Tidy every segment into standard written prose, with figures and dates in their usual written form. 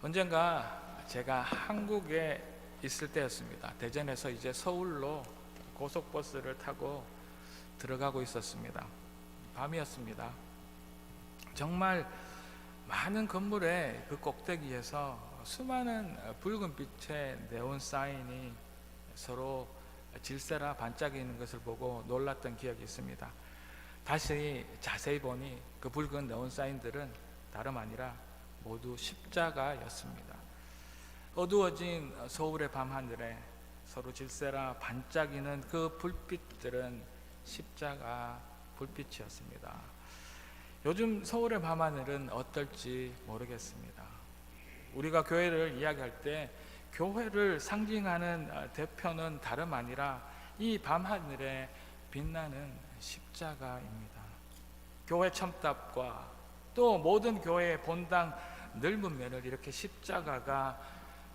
언젠가 제가 한국에 있을 때였습니다. 대전에서 이제 서울로 고속버스를 타고 들어가고 있었습니다. 밤이었습니다. 정말 많은 건물의 그 꼭대기에서 수많은 붉은 빛의 네온 사인이 서로 질세라 반짝이는 것을 보고 놀랐던 기억이 있습니다. 다시 자세히 보니 그 붉은 네온 사인들은 다름 아니라 모두 십자가였습니다. 어두워진 서울의 밤하늘에 서로 질세라 반짝이는 그 불빛들은 십자가 불빛이었습니다. 요즘 서울의 밤하늘은 어떨지 모르겠습니다. 우리가 교회를 이야기할 때 교회를 상징하는 대표는 다름 아니라 이 밤하늘에 빛나는 십자가입니다. 교회 첨답과 또 모든 교회의 본당 넓은 면을 이렇게 십자가가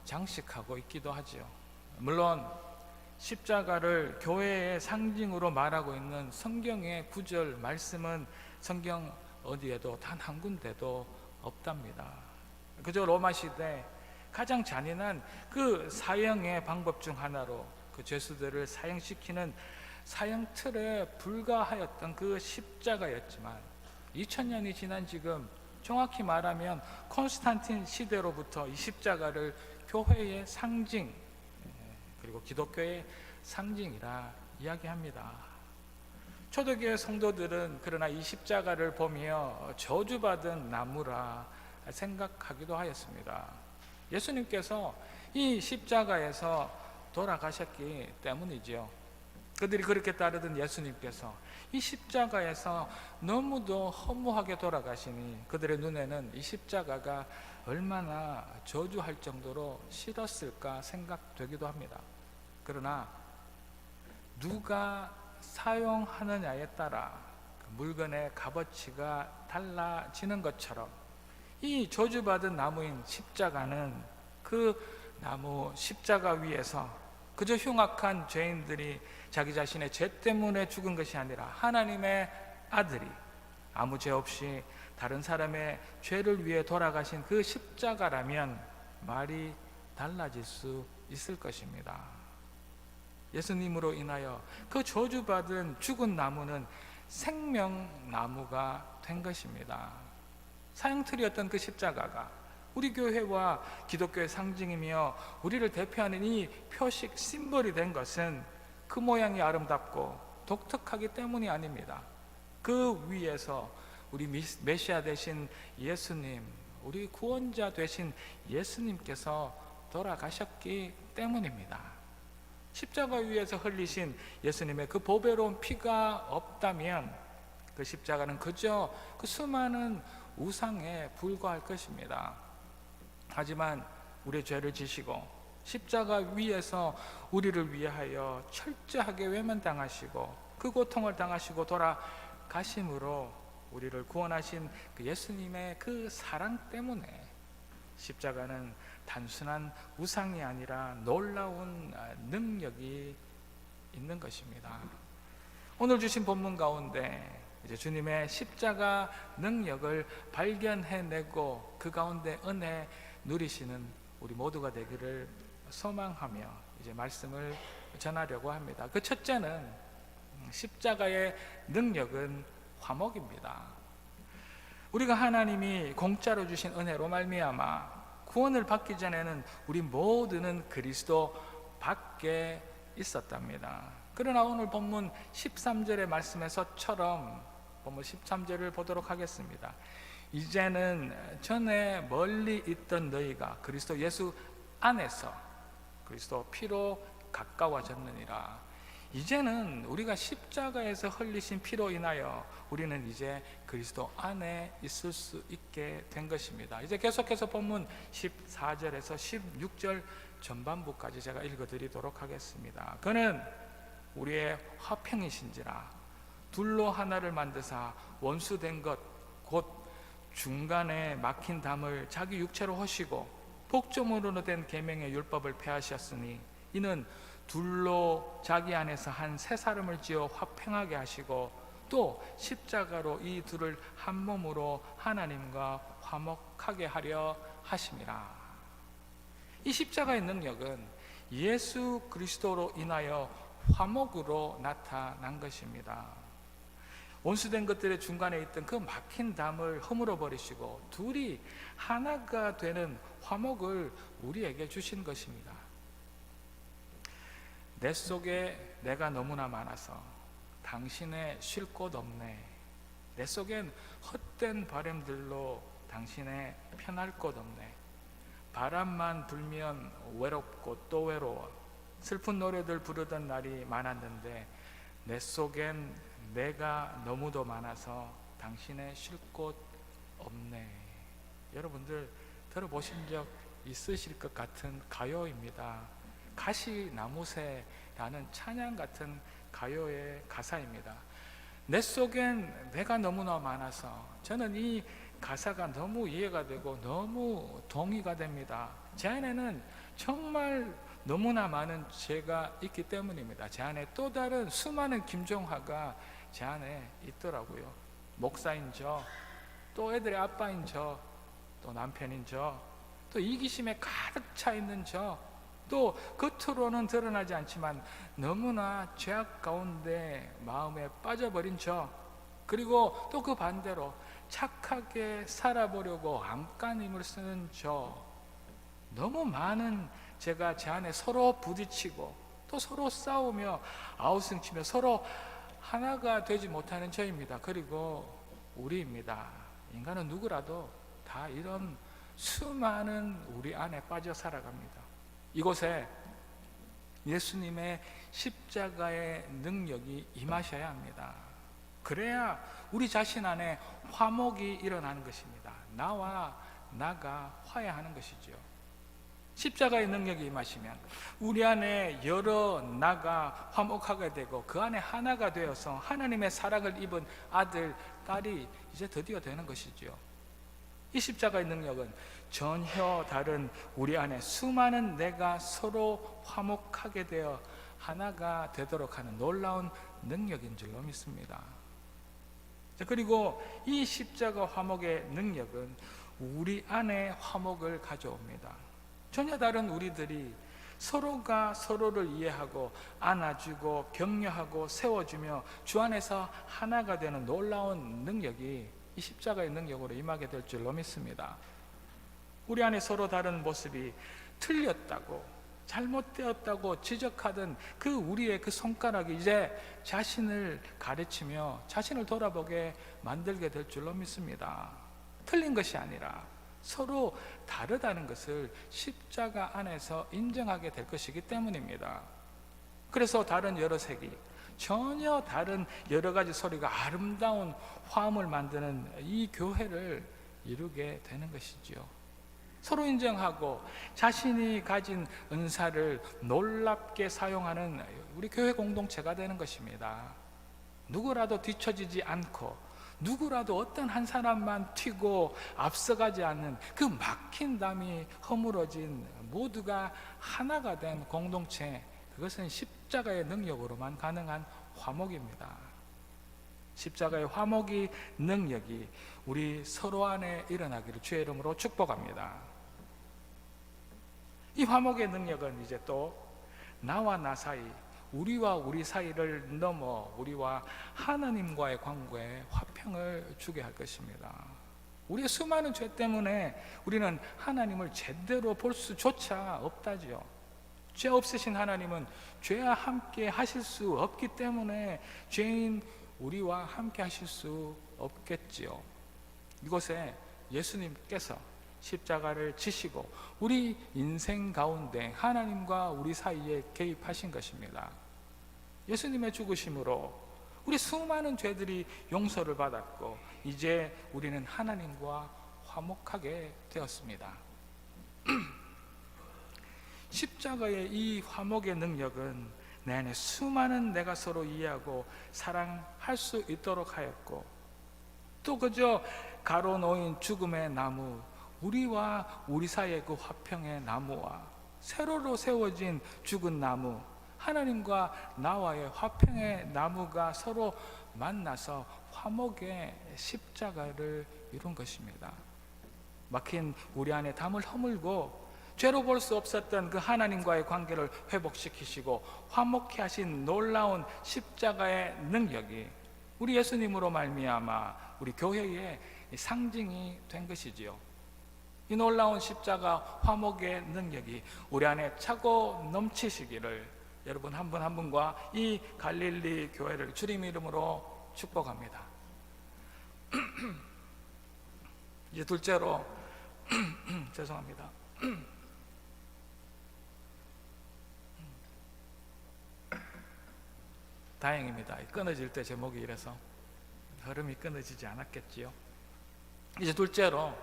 장식하고 있기도 하지요. 물론 십자가를 교회의 상징으로 말하고 있는 성경의 구절 말씀은 성경 어디에도 단 한 군데도 없답니다. 그저 로마 시대 가장 잔인한 그 사형의 방법 중 하나로 그 죄수들을 사형시키는 사형 틀에 불과하였던 그 십자가였지만 2000년이 지난 지금 정확히 말하면 콘스탄틴 시대로부터 이 십자가를 교회의 상징 그리고 기독교의 상징이라 이야기합니다. 초대교회 성도들은 그러나 이 십자가를 보며 저주받은 나무라 생각하기도 하였습니다. 예수님께서 이 십자가에서 돌아가셨기 때문이지요. 그들이 그렇게 따르던 예수님께서 이 십자가에서 너무도 허무하게 돌아가시니 그들의 눈에는 이 십자가가 얼마나 저주할 정도로 싫었을까 생각되기도 합니다. 그러나 누가 사용하느냐에 따라 그 물건의 값어치가 달라지는 것처럼 이 저주받은 나무인 십자가는 그 나무 십자가 위에서 그저 흉악한 죄인들이 자기 자신의 죄 때문에 죽은 것이 아니라 하나님의 아들이 아무 죄 없이 다른 사람의 죄를 위해 돌아가신 그 십자가라면 말이 달라질 수 있을 것입니다. 예수님으로 인하여 그 저주받은 죽은 나무는 생명나무가 된 것입니다. 사형틀이었던 그 십자가가 우리 교회와 기독교의 상징이며 우리를 대표하는 이 표식 심벌이 된 것은 그 모양이 아름답고 독특하기 때문이 아닙니다. 그 위에서 우리 메시아 되신 예수님, 우리 구원자 되신 예수님께서 돌아가셨기 때문입니다. 십자가 위에서 흘리신 예수님의 그 보배로운 피가 없다면 그 십자가는 그저 그 수많은 우상에 불과할 것입니다. 하지만 우리의 죄를 지시고 십자가 위에서 우리를 위하여 철저하게 외면당하시고 그 고통을 당하시고 돌아가심으로 우리를 구원하신 그 예수님의 그 사랑 때문에 십자가는 단순한 우상이 아니라 놀라운 능력이 있는 것입니다. 오늘 주신 본문 가운데 이제 주님의 십자가 능력을 발견해내고 그 가운데 은혜 누리시는 우리 모두가 되기를 소망하며 이제 말씀을 전하려고 합니다. 그 첫째는 십자가의 능력은 화목입니다. 우리가 하나님이 공짜로 주신 은혜로 말미암아 구원을 받기 전에는 우리 모두는 그리스도 밖에 있었답니다. 그러나 오늘 본문 13절의 말씀에서처럼 본문 13절을 보도록 하겠습니다. 이제는 전에 멀리 있던 너희가 그리스도 예수 안에서 그리스도 피로 가까워졌느니라. 이제는 우리가 십자가에서 흘리신 피로 인하여 우리는 이제 그리스도 안에 있을 수 있게 된 것입니다. 이제 계속해서 본문 14절에서 16절 전반부까지 제가 읽어드리도록 하겠습니다. 그는 우리의 화평이신지라 둘로 하나를 만드사 원수된 것 곧 중간에 막힌 담을 자기 육체로 허시고 복종으로 된 계명의 율법을 폐하셨으니 이는 둘로 자기 안에서 한 새 사람을 지어 화평하게 하시고 또 십자가로 이 둘을 한 몸으로 하나님과 화목하게 하려 하심이라. 이 십자가의 능력은 예수 그리스도로 인하여 화목으로 나타난 것입니다. 온수된 것들의 중간에 있던 그 막힌 담을 허물어 버리시고 둘이 하나가 되는 화목을 우리에게 주신 것입니다. 내 속에 내가 너무나 많아서 당신의 쉴 곳 없네. 내 속엔 헛된 바람들로 당신의 편할 곳 없네. 바람만 불면 외롭고 또 외로워. 슬픈 노래들 부르던 날이 많았는데 내 속엔 내가 너무도 많아서 당신의 쉴 곳 없네. 여러분들 들어보신 적 있으실 것 같은 가요입니다. 가시나무새라는 찬양 같은 가요의 가사입니다. 내 속엔 내가 너무나 많아서, 저는 이 가사가 너무 이해가 되고 너무 동의가 됩니다. 제 안에는 정말 너무나 많은 죄가 있기 때문입니다. 제 안에 또 다른 수많은 김종화가 제 안에 있더라고요. 목사인 저, 또 애들의 아빠인 저, 또 남편인 저, 또 이기심에 가득 차 있는 저, 또 겉으로는 드러나지 않지만 너무나 죄악 가운데 마음에 빠져버린 저, 그리고 또 그 반대로 착하게 살아보려고 안간힘을 쓰는 저, 너무 많은 제가 제 안에 서로 부딪히고 또 서로 싸우며 아우성치며 서로 하나가 되지 못하는 저입니다. 그리고 우리입니다. 인간은 누구라도 다 이런 수많은 우리 안에 빠져 살아갑니다. 이곳에 예수님의 십자가의 능력이 임하셔야 합니다. 그래야 우리 자신 안에 화목이 일어나는 것입니다. 나와 나가 화해하는 것이죠. 십자가의 능력이 임하시면 우리 안에 여러 나가 화목하게 되고 그 안에 하나가 되어서 하나님의 사랑을 입은 아들, 딸이 이제 드디어 되는 것이죠. 이 십자가의 능력은 전혀 다른 우리 안에 수많은 내가 서로 화목하게 되어 하나가 되도록 하는 놀라운 능력인 줄로 믿습니다. 그리고 이 십자가 화목의 능력은 우리 안에 화목을 가져옵니다. 전혀 다른 우리들이 서로가 서로를 이해하고 안아주고 격려하고 세워주며 주 안에서 하나가 되는 놀라운 능력이 이 십자가의 능력으로 임하게 될 줄로 믿습니다. 우리 안에 서로 다른 모습이 틀렸다고, 잘못되었다고 지적하던 그 우리의 그 손가락이 이제 자신을 가르치며 자신을 돌아보게 만들게 될 줄로 믿습니다. 틀린 것이 아니라 서로 다르다는 것을 십자가 안에서 인정하게 될 것이기 때문입니다. 그래서 다른 여러 색이, 전혀 다른 여러 가지 소리가 아름다운 화음을 만드는 이 교회를 이루게 되는 것이죠. 서로 인정하고 자신이 가진 은사를 놀랍게 사용하는 우리 교회 공동체가 되는 것입니다. 누구라도 뒤처지지 않고 누구라도 어떤 한 사람만 튀고 앞서가지 않는 그 막힌 담이 허물어진 모두가 하나가 된 공동체, 그것은 십자가의 능력으로만 가능한 화목입니다. 십자가의 화목이 능력이 우리 서로 안에 일어나기를 주의 이름으로 축복합니다. 이 화목의 능력은 이제 또 나와 나 사이, 우리와 우리 사이를 넘어 우리와 하나님과의 관계에 화평을 주게 할 것입니다. 우리의 수많은 죄 때문에 우리는 하나님을 제대로 볼 수조차 없다지요. 죄 없으신 하나님은 죄와 함께 하실 수 없기 때문에 죄인 우리와 함께 하실 수 없겠지요. 이곳에 예수님께서 십자가를 지시고 우리 인생 가운데 하나님과 우리 사이에 개입하신 것입니다. 예수님의 죽으심으로 우리 수많은 죄들이 용서를 받았고 이제 우리는 하나님과 화목하게 되었습니다. 십자가의 이 화목의 능력은 내 안에 수많은 내가 서로 이해하고 사랑할 수 있도록 하였고, 또 그저 가로놓인 죽음의 나무, 우리와 우리 사이의 그 화평의 나무와 세로로 세워진 죽은 나무, 하나님과 나와의 화평의 나무가 서로 만나서 화목의 십자가를 이룬 것입니다. 막힌 우리 안에 담을 허물고 죄로 볼 수 없었던 그 하나님과의 관계를 회복시키시고 화목케 하신 놀라운 십자가의 능력이 우리 예수님으로 말미암아 우리 교회의 상징이 된 것이지요. 이 놀라운 십자가 화목의 능력이 우리 안에 차고 넘치시기를 여러분 한 분 한 분과 이 갈릴리 교회를 주님 이름으로 축복합니다. 이제 둘째로 죄송합니다. 다행입니다. 끊어질 때 제목이 이래서 흐름이 끊어지지 않았겠지요. 이제 둘째로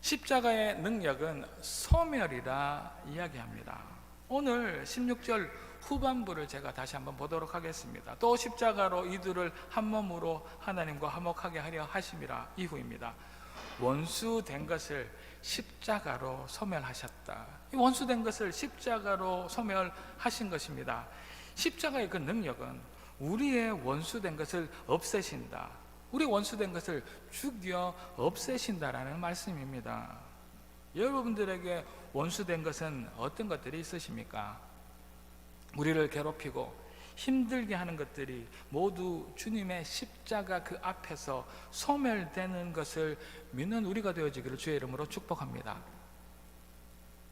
십자가의 능력은 소멸이라 이야기합니다. 오늘 16절 후반부를 제가 다시 한번 보도록 하겠습니다. 또 십자가로 이들을 한 몸으로 하나님과 화목하게 하려 하심이라 이후입니다. 원수된 것을 십자가로 소멸하셨다. 이 원수된 것을 십자가로 소멸하신 것입니다. 십자가의 그 능력은 우리의 원수된 것을 없애신다. 우리 원수된 것을 죽여 없애신다라는 말씀입니다. 여러분들에게 원수된 것은 어떤 것들이 있으십니까? 우리를 괴롭히고 힘들게 하는 것들이 모두 주님의 십자가 그 앞에서 소멸되는 것을 믿는 우리가 되어지기를 주의 이름으로 축복합니다.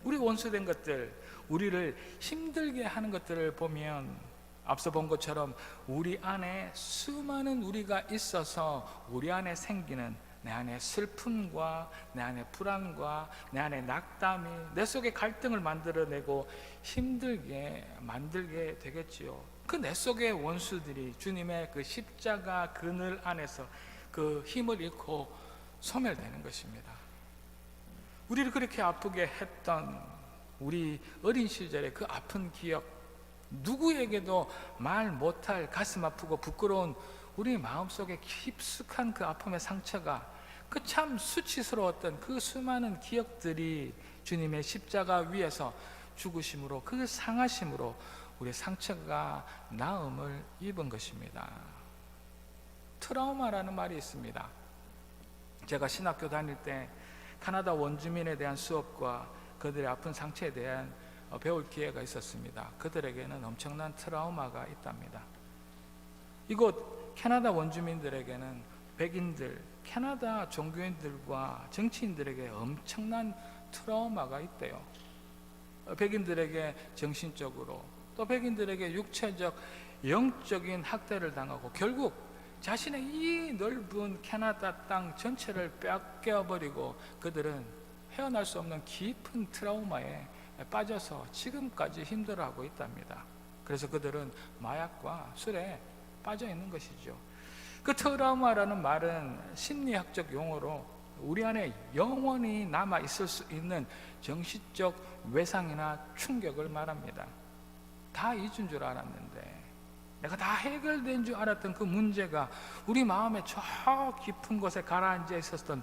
우리 원수된 것들, 우리를 힘들게 하는 것들을 보면 앞서 본 것처럼 우리 안에 수많은 우리가 있어서 우리 안에 생기는 내 안에 슬픔과 내 안에 불안과 내 안에 낙담이 내 속에 갈등을 만들어내고 힘들게 만들게 되겠지요. 그 내 속의 원수들이 주님의 그 십자가 그늘 안에서 그 힘을 잃고 소멸되는 것입니다. 우리를 그렇게 아프게 했던 우리 어린 시절의 그 아픈 기억, 누구에게도 말 못할 가슴 아프고 부끄러운 우리 마음속에 깊숙한 그 아픔의 상처가, 그 참 수치스러웠던 그 수많은 기억들이 주님의 십자가 위에서 죽으심으로, 그 상하심으로 우리의 상처가 나음을 입은 것입니다. 트라우마라는 말이 있습니다. 제가 신학교 다닐 때 캐나다 원주민에 대한 수업과 그들의 아픈 상처에 대한 배울 기회가 있었습니다. 그들에게는 엄청난 트라우마가 있답니다. 이곳 캐나다 원주민들에게는 백인들, 캐나다 종교인들과 정치인들에게 엄청난 트라우마가 있대요. 백인들에게 정신적으로, 또 백인들에게 육체적, 영적인 학대를 당하고 결국 자신의 이 넓은 캐나다 땅 전체를 뺏겨버리고 그들은 헤어날 수 없는 깊은 트라우마에 빠져서 지금까지 힘들어하고 있답니다. 그래서 그들은 마약과 술에 빠져 있는 것이죠. 그 트라우마라는 말은 심리학적 용어로 우리 안에 영원히 남아 있을 수 있는 정신적 외상이나 충격을 말합니다. 다 잊은 줄 알았는데, 내가 다 해결된 줄 알았던 그 문제가 우리 마음의 저 깊은 곳에 가라앉아 있었던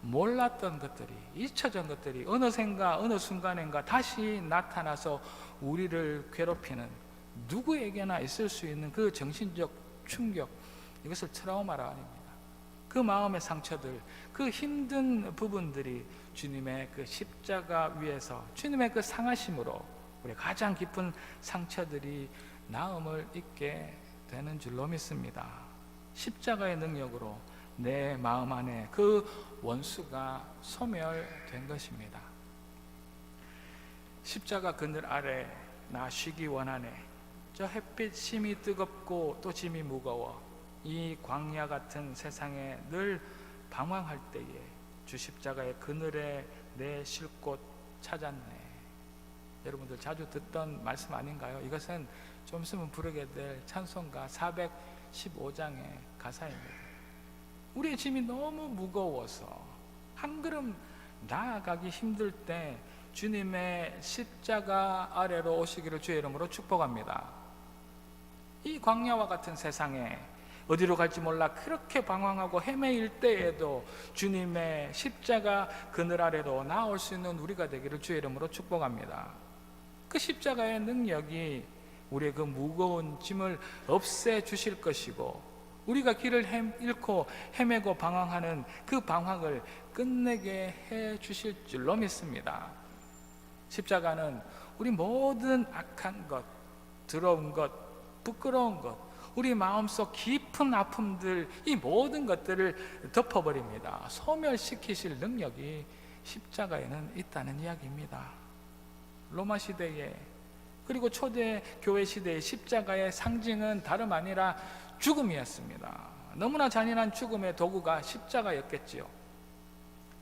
몰랐던 것들이, 잊혀진 것들이 어느샌가 어느 순간인가 다시 나타나서 우리를 괴롭히는, 누구에게나 있을 수 있는 그 정신적 충격, 이것을 트라우마라 합니다. 그 마음의 상처들, 그 힘든 부분들이 주님의 그 십자가 위에서 주님의 그 상하심으로 우리 가장 깊은 상처들이 나음을 입게 되는 줄로 믿습니다. 십자가의 능력으로 내 마음 안에 그 원수가 소멸된 것입니다. 십자가 그늘 아래 나 쉬기 원하네. 저 햇빛 심이 뜨겁고 또 짐이 무거워 이 광야 같은 세상에 늘 방황할 때에 주 십자가의 그늘에 내 쉴 곳 찾았네. 여러분들 자주 듣던 말씀 아닌가요? 이것은 좀 있으면 부르게 될 찬송가 415장의 가사입니다. 우리의 짐이 너무 무거워서 한 걸음 나아가기 힘들 때 주님의 십자가 아래로 오시기를 주의 이름으로 축복합니다. 이 광야와 같은 세상에 어디로 갈지 몰라 그렇게 방황하고 헤매일 때에도 주님의 십자가 그늘 아래로 나올 수 있는 우리가 되기를 주의 이름으로 축복합니다. 그 십자가의 능력이 우리의 그 무거운 짐을 없애 주실 것이고, 우리가 길을 잃고 헤매고 방황하는 그 방황을 끝내게 해 주실 줄로 믿습니다. 십자가는 우리 모든 악한 것, 더러운 것, 부끄러운 것, 우리 마음속 깊은 아픔들, 이 모든 것들을 덮어버립니다. 소멸시키실 능력이 십자가에는 있다는 이야기입니다. 로마 시대에, 그리고 초대 교회 시대의 십자가의 상징은 다름 아니라 죽음이었습니다. 너무나 잔인한 죽음의 도구가 십자가였겠지요.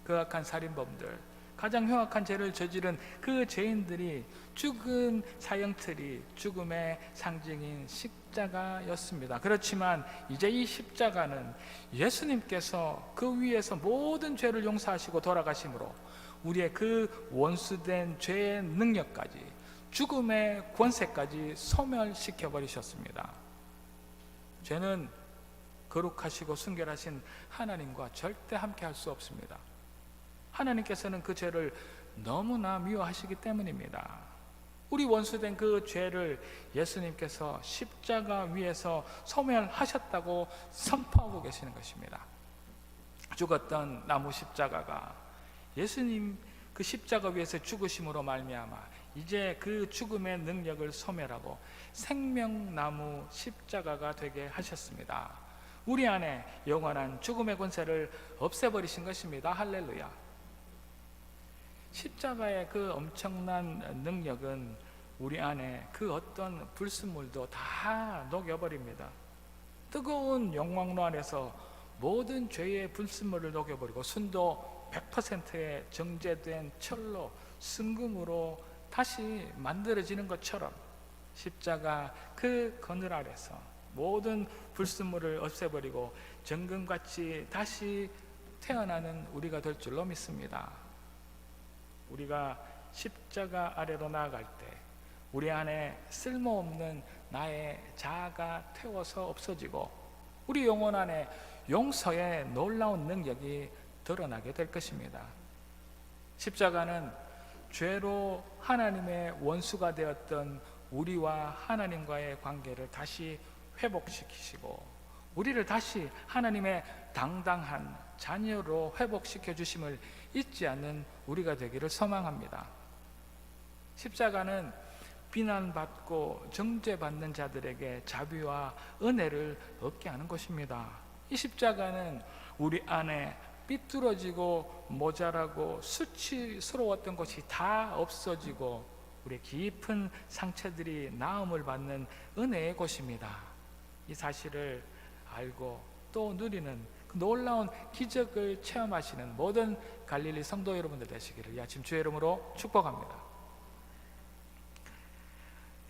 그 악한 살인범들, 가장 흉악한 죄를 저지른 그 죄인들이 죽은 사형틀이 죽음의 상징인 십자가였습니다. 그렇지만 이제 이 십자가는 예수님께서 그 위에서 모든 죄를 용서하시고 돌아가심으로 우리의 그 원수된 죄의 능력까지, 죽음의 권세까지 소멸시켜 버리셨습니다. 죄는 거룩하시고 순결하신 하나님과 절대 함께 할 수 없습니다. 하나님께서는 그 죄를 너무나 미워하시기 때문입니다. 우리 원수된 그 죄를 예수님께서 십자가 위에서 소멸하셨다고 선포하고 계시는 것입니다. 죽었던 나무 십자가가 예수님 그 십자가 위에서 죽으심으로 말미암아 이제 그 죽음의 능력을 소멸하고 생명나무 십자가가 되게 하셨습니다. 우리 안에 영원한 죽음의 권세를 없애버리신 것입니다. 할렐루야. 십자가의 그 엄청난 능력은 우리 안에 그 어떤 불순물도 다 녹여버립니다. 뜨거운 용광로 안에서 모든 죄의 불순물을 녹여버리고 순도 100%의 정제된 철로 순금으로 다시 만들어지는 것처럼 십자가 그 그늘 아래서 모든 불순물을 없애버리고 정금같이 다시 태어나는 우리가 될 줄로 믿습니다. 우리가 십자가 아래로 나아갈 때 우리 안에 쓸모없는 나의 자아가 태워서 없어지고 우리 영혼 안에 용서의 놀라운 능력이 드러나게 될 것입니다. 십자가는 죄로 하나님의 원수가 되었던 우리와 하나님과의 관계를 다시 회복시키시고 우리를 다시 하나님의 당당한 자녀로 회복시켜 주심을 잊지 않는 우리가 되기를 소망합니다. 십자가는 비난받고 정죄받는 자들에게 자비와 은혜를 얻게 하는 것입니다. 이 십자가는 우리 안에 삐뚤어지고 모자라고 수치스러웠던 것이 다 없어지고 우리의 깊은 상처들이 나음을 받는 은혜의 곳입니다. 이 사실을 알고 또 누리는 그 놀라운 기적을 체험하시는 모든 갈릴리 성도 여러분들 되시기를 이 아침 주의 이름으로 축복합니다.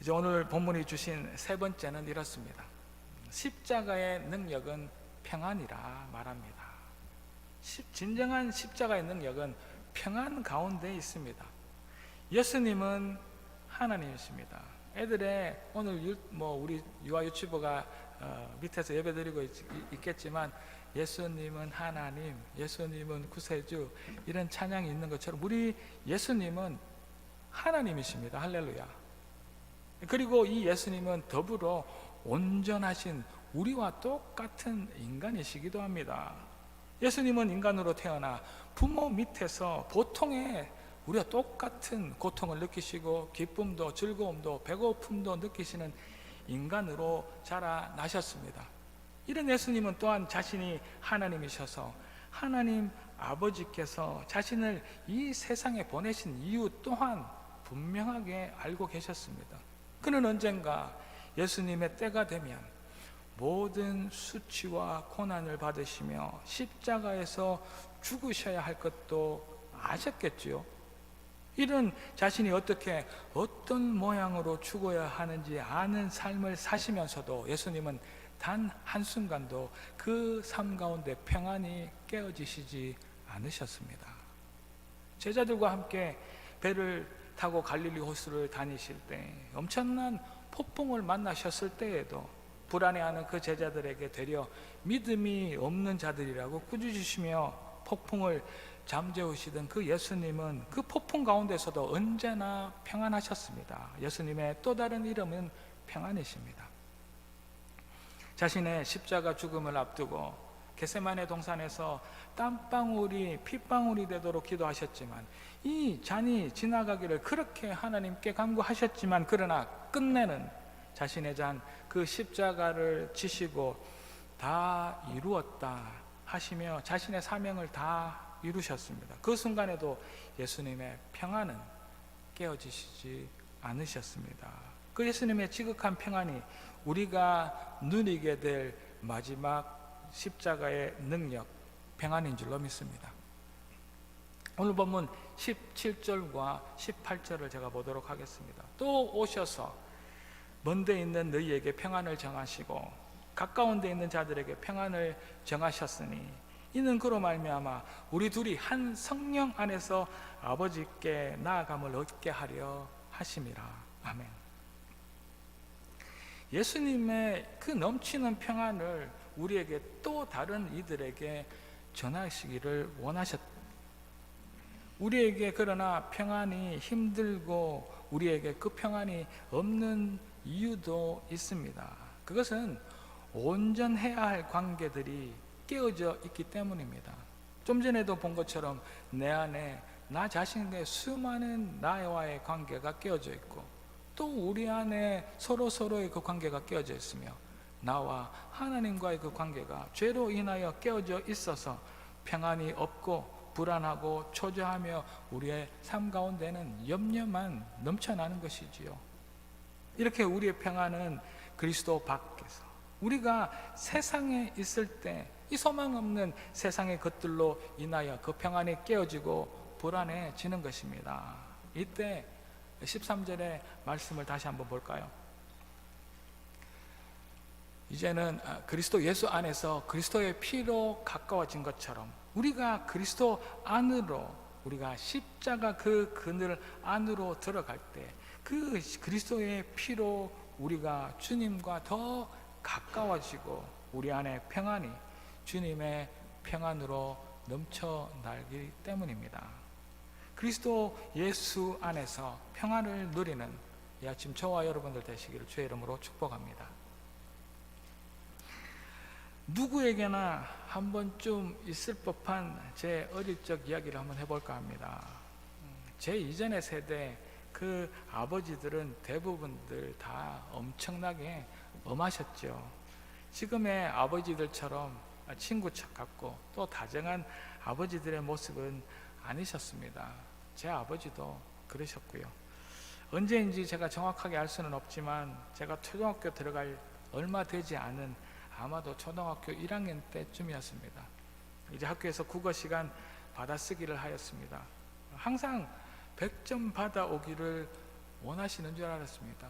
이제 오늘 본문이 주신 세 번째는 이렇습니다. 십자가의 능력은 평안이라 말합니다. 진정한 십자가의 능력은 평안 가운데 있습니다. 예수님은 하나님이십니다. 애들의 오늘 우리 유아 유치부가 밑에서 예배드리고 있겠지만 예수님은 하나님, 예수님은 구세주 이런 찬양이 있는 것처럼 우리 예수님은 하나님이십니다. 할렐루야. 그리고 이 예수님은 더불어 온전하신 우리와 똑같은 인간이시기도 합니다. 예수님은 인간으로 태어나 부모 밑에서 보통의 우리와 똑같은 고통을 느끼시고 기쁨도 즐거움도 배고픔도 느끼시는 인간으로 자라나셨습니다. 이런 예수님은 또한 자신이 하나님이셔서 하나님 아버지께서 자신을 이 세상에 보내신 이유 또한 분명하게 알고 계셨습니다. 그는 언젠가 예수님의 때가 되면 모든 수치와 고난을 받으시며 십자가에서 죽으셔야 할 것도 아셨겠지요. 이런 자신이 어떤 모양으로 죽어야 하는지 아는 삶을 사시면서도 예수님은 단 한순간도 그 삶 가운데 평안이 깨어지시지 않으셨습니다. 제자들과 함께 배를 타고 갈릴리 호수를 다니실 때 엄청난 폭풍을 만나셨을 때에도 불안해하는 그 제자들에게 되려 믿음이 없는 자들이라고 꾸짖으시며 폭풍을 잠재우시던 그 예수님은 그 폭풍 가운데서도 언제나 평안하셨습니다. 예수님의 또 다른 이름은 평안이십니다. 자신의 십자가 죽음을 앞두고 겟세마네 동산에서 땀방울이 핏방울이 되도록 기도하셨지만, 이 잔이 지나가기를 그렇게 하나님께 간구하셨지만, 그러나 끝내는 자신의 잔, 그 십자가를 지시고 다 이루었다 하시며 자신의 사명을 다 이루셨습니다. 그 순간에도 예수님의 평안은 깨어지시지 않으셨습니다. 그 예수님의 지극한 평안이 우리가 누리게 될 마지막 십자가의 능력, 평안인 줄로 믿습니다. 오늘 본문 17절과 18절을 제가 보도록 하겠습니다. 또 오셔서 먼데 있는 너희에게 평안을 정하시고 가까운 데 있는 자들에게 평안을 정하셨으니 이는 그로 말미암아 우리 둘이 한 성령 안에서 아버지께 나아감을 얻게 하려 하심이라. 아멘. 예수님의 그 넘치는 평안을 우리에게 또 다른 이들에게 전하시기를 원하셨다. 우리에게 그러나 평안이 힘들고 우리에게 그 평안이 없는 이유도 있습니다. 그것은 온전해야 할 관계들이 깨어져 있기 때문입니다. 좀 전에도 본 것처럼 내 안에 나 자신의 수많은 나와의 관계가 깨어져 있고, 또 우리 안에 서로의 그 관계가 깨어져 있으며, 나와 하나님과의 그 관계가 죄로 인하여 깨어져 있어서 평안이 없고 불안하고 초조하며 우리의 삶 가운데는 염려만 넘쳐나는 것이지요. 이렇게 우리의 평안은 그리스도 밖에서, 우리가 세상에 있을 때 이 소망 없는 세상의 것들로 인하여 그 평안이 깨어지고 불안해지는 것입니다. 이때 13절의 말씀을 다시 한번 볼까요? 이제는 그리스도 예수 안에서 그리스도의 피로 가까워진 것처럼 우리가 그리스도 안으로, 우리가 십자가 그 그늘 안으로 들어갈 때 그 그리스도의 피로 우리가 주님과 더 가까워지고 우리 안에 평안이 주님의 평안으로 넘쳐나기 때문입니다. 그리스도 예수 안에서 평안을 누리는 이 아침 저와 여러분들 되시기를 주의 이름으로 축복합니다. 누구에게나 한 번쯤 있을 법한 제 어릴 적 이야기를 한번 해볼까 합니다. 제 이전의 세대 그 아버지들은 대부분들 다 엄청나게 엄하셨죠. 지금의 아버지들처럼 친구 척 같고 또 다정한 아버지들의 모습은 아니셨습니다. 제 아버지도 그러셨고요. 언제인지 제가 정확하게 알 수는 없지만 제가 초등학교 들어갈 얼마 되지 않은, 아마도 초등학교 1학년 때쯤이었습니다. 이제 학교에서 국어 시간 받아쓰기를 하였습니다. 항상 100점 받아오기를 원하시는 줄 알았습니다.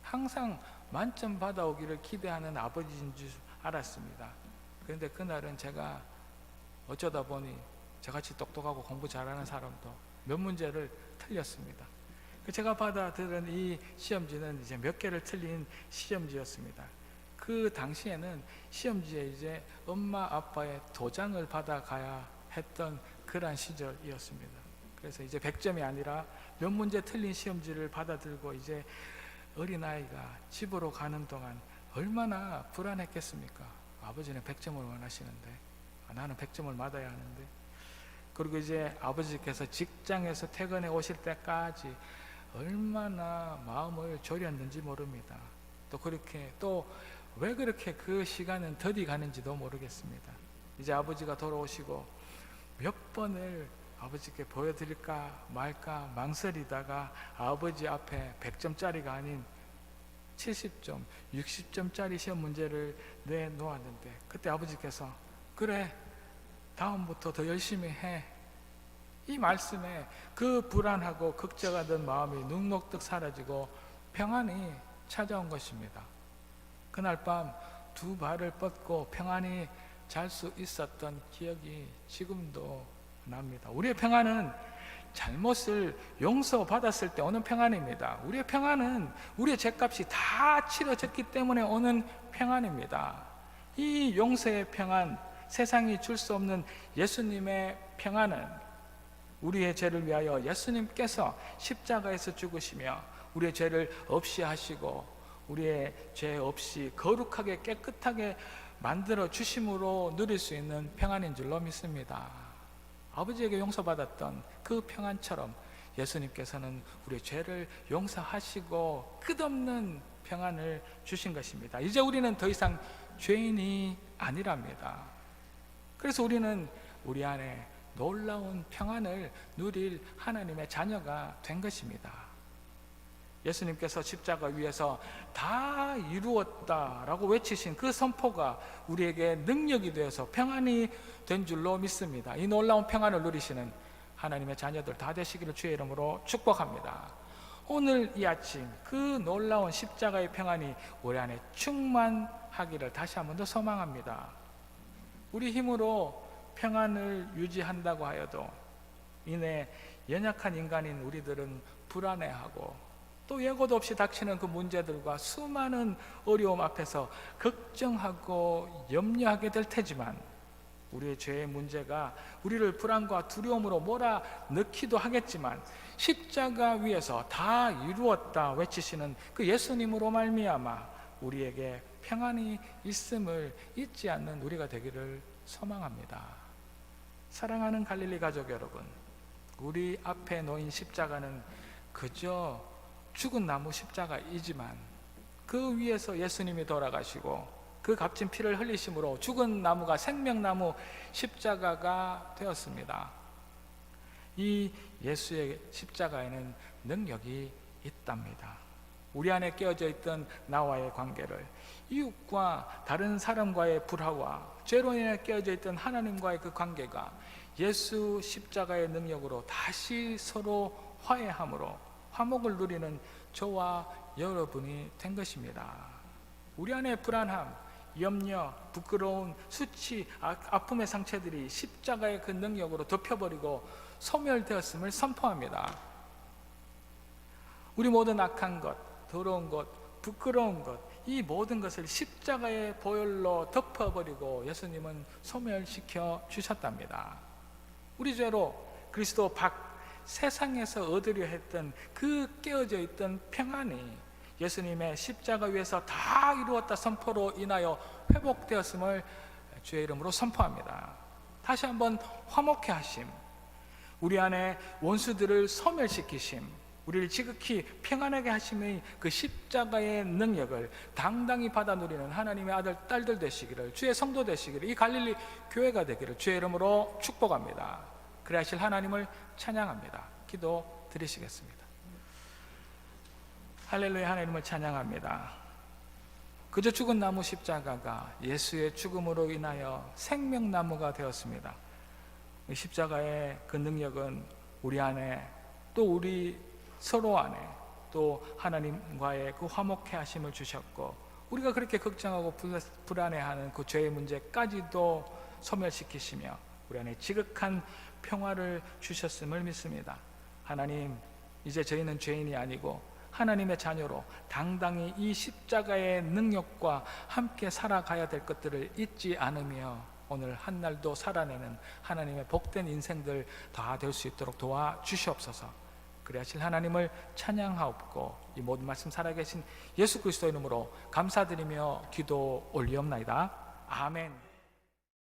항상 만점 받아오기를 기대하는 아버지인 줄 알았습니다. 그런데 그날은 제가 어쩌다 보니 저같이 똑똑하고 공부 잘하는 사람도 몇 문제를 틀렸습니다. 제가 받아들은 이 시험지는 이제 몇 개를 틀린 시험지였습니다. 그 당시에는 시험지에 이제 엄마 아빠의 도장을 받아가야 했던 그런 시절이었습니다. 그래서 이제 100점이 아니라 몇 문제 틀린 시험지를 받아들고 이제 어린아이가 집으로 가는 동안 얼마나 불안했겠습니까? 아버지는 100점을 원하시는데 나는 100점을 받아야 하는데. 그리고 이제 아버지께서 직장에서 퇴근해 오실 때까지 얼마나 마음을 졸였는지 모릅니다. 또 그렇게, 또 왜 그렇게 그 시간은 더디 가는지도 모르겠습니다. 이제 아버지가 돌아오시고 몇 번을 아버지께 보여드릴까 말까 망설이다가 아버지 앞에 100점짜리가 아닌 70점, 60점짜리 시험 문제를 내놓았는데, 그때 아버지께서 그래, 다음부터 더 열심히 해. 이 말씀에 그 불안하고 걱정하던 마음이 눅눅득 사라지고 평안이 찾아온 것입니다. 그날 밤 두 발을 뻗고 평안히 잘 수 있었던 기억이 지금도 납니다. 우리의 평안은 잘못을 용서받았을 때 오는 평안입니다. 우리의 평안은 우리의 죄값이 다 치러졌기 때문에 오는 평안입니다. 이 용서의 평안, 세상이 줄 수 없는 예수님의 평안은 우리의 죄를 위하여 예수님께서 십자가에서 죽으시며 우리의 죄를 없이 하시고 우리의 죄 없이 거룩하게 깨끗하게 만들어 주심으로 누릴 수 있는 평안인 줄로 믿습니다. 아버지에게 용서받았던 그 평안처럼 예수님께서는 우리의 죄를 용서하시고 끝없는 평안을 주신 것입니다. 이제 우리는 더 이상 죄인이 아니랍니다. 그래서 우리는 우리 안에 놀라운 평안을 누릴 하나님의 자녀가 된 것입니다. 예수님께서 십자가 위에서 다 이루었다라고 외치신 그 선포가 우리에게 능력이 되어서 평안이 된 줄로 믿습니다. 이 놀라운 평안을 누리시는 하나님의 자녀들 다 되시기를 주의 이름으로 축복합니다. 오늘 이 아침 그 놀라운 십자가의 평안이 우리 안에 충만하기를 다시 한 번 더 소망합니다. 우리 힘으로 평안을 유지한다고 하여도 이내 연약한 인간인 우리들은 불안해하고 또 예고도 없이 닥치는 그 문제들과 수많은 어려움 앞에서 걱정하고 염려하게 될 테지만 우리의 죄의 문제가 우리를 불안과 두려움으로 몰아넣기도 하겠지만 십자가 위에서 다 이루었다 외치시는 그 예수님으로 말미암아 우리에게 평안이 있음을 잊지 않는 우리가 되기를 소망합니다. 사랑하는 갈릴리 가족 여러분, 우리 앞에 놓인 십자가는 그저 죽은 나무 십자가이지만 그 위에서 예수님이 돌아가시고 그 값진 피를 흘리심으로 죽은 나무가 생명나무 십자가가 되었습니다. 이 예수의 십자가에는 능력이 있답니다. 우리 안에 깨어져 있던 나와의 관계를, 이웃과 다른 사람과의 불화와 죄로 인해 깨어져 있던 하나님과의 그 관계가 예수 십자가의 능력으로 다시 서로 화해함으로 화목을 누리는 저와 여러분이 된 것입니다. 우리 안에 불안함, 염려, 부끄러운 수치, 아픔의 상처들이 십자가의 그 능력으로 덮여버리고 소멸되었음을 선포합니다. 우리 모든 악한 것, 더러운 것, 부끄러운 것, 이 모든 것을 십자가의 보혈로 덮어버리고 예수님은 소멸시켜 주셨답니다. 우리 죄로 그리스도 밖 세상에서 얻으려 했던 그 깨어져 있던 평안이 예수님의 십자가 위에서 다 이루었다 선포로 인하여 회복되었음을 주의 이름으로 선포합니다. 다시 한번 화목케 하심, 우리 안에 원수들을 소멸시키심, 우리를 지극히 평안하게 하심의 그 십자가의 능력을 당당히 받아 누리는 하나님의 아들, 딸들 되시기를, 주의 성도 되시기를, 이 갈릴리 교회가 되기를 주의 이름으로 축복합니다. 그래 하실 하나님을 찬양합니다. 기도 드리시겠습니다. 할렐루야. 하나님을 찬양합니다. 그저 죽은 나무 십자가가 예수의 죽음으로 인하여 생명나무가 되었습니다. 십자가의 그 능력은 우리 안에, 또 우리 서로 안에, 또 하나님과의 그 화목케 하심을 주셨고, 우리가 그렇게 걱정하고 불안해하는 그 죄의 문제까지도 소멸시키시며 우리 안에 지극한 평화를 주셨음을 믿습니다. 하나님, 이제 저희는 죄인이 아니고 하나님의 자녀로 당당히 이 십자가의 능력과 함께 살아가야 될 것들을 잊지 않으며 오늘 한날도 살아내는 하나님의 복된 인생들 다 될 수 있도록 도와주시옵소서. 그래 하실 하나님을 찬양하옵고 이 모든 말씀 살아계신 예수 그리스도 이름으로 감사드리며 기도 올리옵나이다. 아멘.